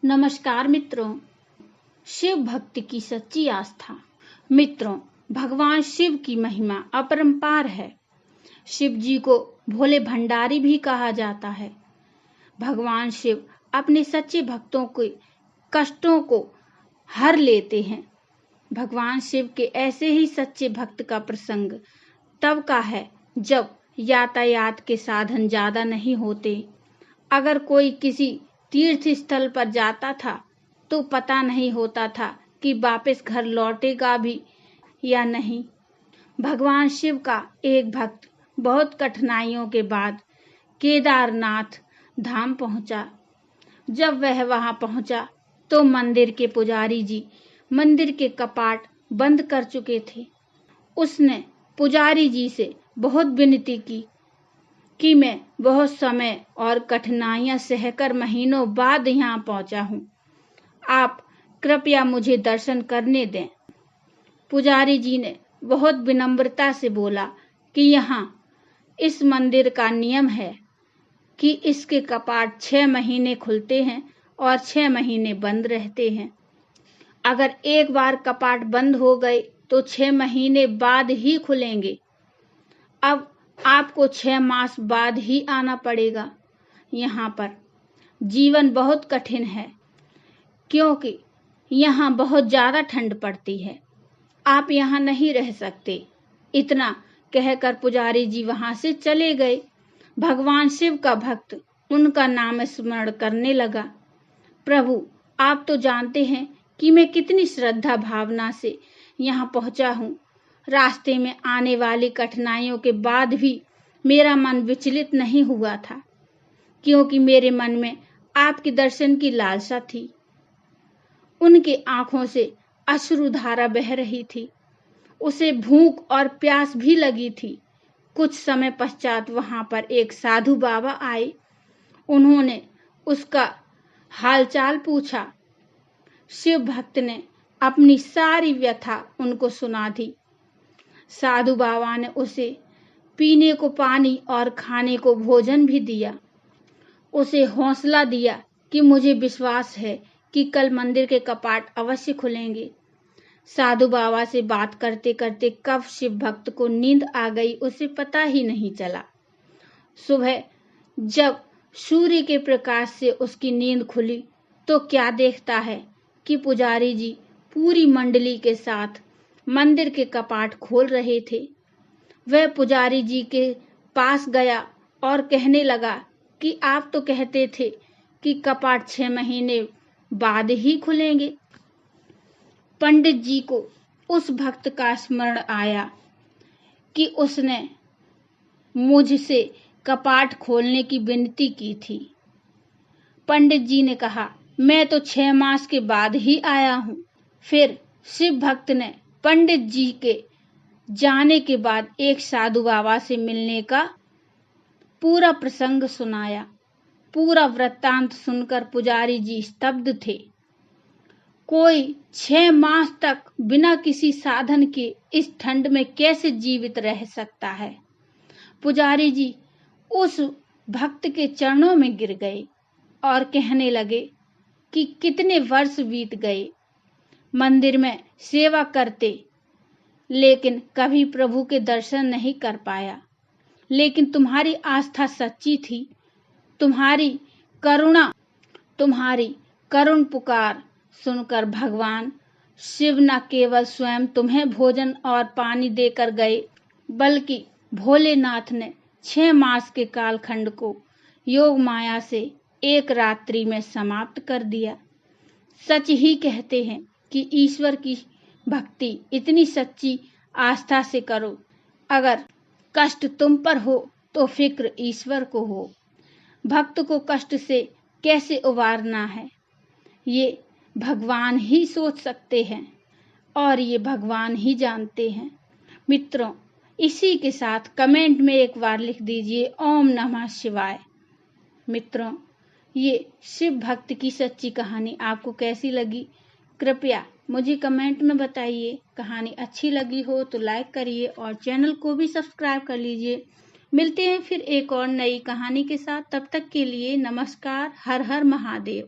नमस्कार मित्रों, शिव भक्ति की सच्ची आस्था। मित्रों, भगवान शिव की महिमा अपरंपार है। शिव जी को भोले भंडारी भी कहा जाता है। भगवान शिव अपने सच्चे भक्तों के कष्टों को हर लेते हैं। भगवान शिव के ऐसे ही सच्चे भक्त का प्रसंग तब का है जब यातायात के साधन ज्यादा नहीं होते। अगर कोई किसी तीर्थ स्थल पर जाता था तो पता नहीं होता था कि वापस घर लौटेगा भी या नहीं। भगवान शिव का एक भक्त बहुत कठिनाइयों के बाद केदारनाथ धाम पहुंचा। जब वह वहां पहुंचा तो मंदिर के पुजारी जी मंदिर के कपाट बंद कर चुके थे। उसने पुजारी जी से बहुत विनती की कि मैं बहुत समय और कठिनाइयां सहकर महीनों बाद यहाँ पहुंचा हूँ। आप कृपया मुझे दर्शन करने दें। पुजारी जी ने बहुत विनम्रता से बोला कि यहाँ इस मंदिर का नियम है कि इसके कपाट 6 महीने खुलते हैं और 6 महीने बंद रहते हैं। अगर एक बार कपाट बंद हो गए तो 6 महीने बाद ही खुलेंगे। अब आपको 6 मास बाद ही आना पड़ेगा। यहाँ पर जीवन बहुत कठिन है क्योंकि यहाँ बहुत ज्यादा ठंड पड़ती है। आप यहाँ नहीं रह सकते। इतना कहकर पुजारी जी वहां से चले गए। भगवान शिव का भक्त उनका नाम स्मरण करने लगा। प्रभु, आप तो जानते हैं कि मैं कितनी श्रद्धा भावना से यहाँ पहुंचा हूँ। रास्ते में आने वाली कठिनाइयों के बाद भी मेरा मन विचलित नहीं हुआ था क्योंकि मेरे मन में आपके दर्शन की लालसा थी। उनकी आंखों से अश्रुधारा बह रही थी। उसे भूख और प्यास भी लगी थी। कुछ समय पश्चात वहां पर एक साधु बाबा आए। उन्होंने उसका हालचाल पूछा। शिव भक्त ने अपनी सारी व्यथा उनको सुना दी। साधु बाबा ने उसे पीने को पानी और खाने को भोजन भी दिया। उसे हौसला दिया कि मुझे विश्वास है कि कल मंदिर के कपाट अवश्य खुलेंगे। साधु बाबा से बात करते करते कब शिव भक्त को नींद आ गई उसे पता ही नहीं चला। सुबह जब सूर्य के प्रकाश से उसकी नींद खुली तो क्या देखता है कि पुजारी जी पूरी मंडली के साथ मंदिर के कपाट खोल रहे थे। वह पुजारी जी के पास गया और कहने लगा कि आप तो कहते थे कि कपाट 6 महीने बाद ही खुलेंगे। पंडित जी को उस भक्त का स्मरण आया कि उसने मुझसे कपाट खोलने की विनती की थी। पंडित जी ने कहा, मैं तो 6 मास के बाद ही आया हूँ। फिर शिव भक्त ने पंडित जी के जाने के बाद एक साधु बाबा से मिलने का पूरा प्रसंग सुनाया। पूरा वृत्तांत सुनकर पुजारी जी स्तब्ध थे। कोई 6 मास तक बिना किसी साधन के इस ठंड में कैसे जीवित रह सकता है। पुजारी जी उस भक्त के चरणों में गिर गए और कहने लगे कि कितने वर्ष बीत गए मंदिर में सेवा करते, लेकिन कभी प्रभु के दर्शन नहीं कर पाया। लेकिन तुम्हारी आस्था सच्ची थी। तुम्हारी करुण पुकार सुनकर भगवान शिव न केवल स्वयं तुम्हें भोजन और पानी देकर गए, बल्कि भोलेनाथ ने 6 मास के कालखंड को योग माया से एक रात्रि में समाप्त कर दिया। सच ही कहते हैं कि ईश्वर की भक्ति इतनी सच्ची आस्था से करो। अगर कष्ट तुम पर हो तो फिक्र ईश्वर को हो। भक्त को कष्ट से कैसे उबारना है ये भगवान ही सोच सकते हैं और ये भगवान ही जानते हैं। मित्रों, इसी के साथ कमेंट में एक बार लिख दीजिए ओम नमः शिवाय। मित्रों, ये शिव भक्त की सच्ची कहानी आपको कैसी लगी कृपया मुझे कमेंट में बताइए। कहानी अच्छी लगी हो तो लाइक करिए और चैनल को भी सब्सक्राइब कर लीजिए। मिलते हैं फिर एक और नई कहानी के साथ। तब तक के लिए नमस्कार। हर हर महादेव।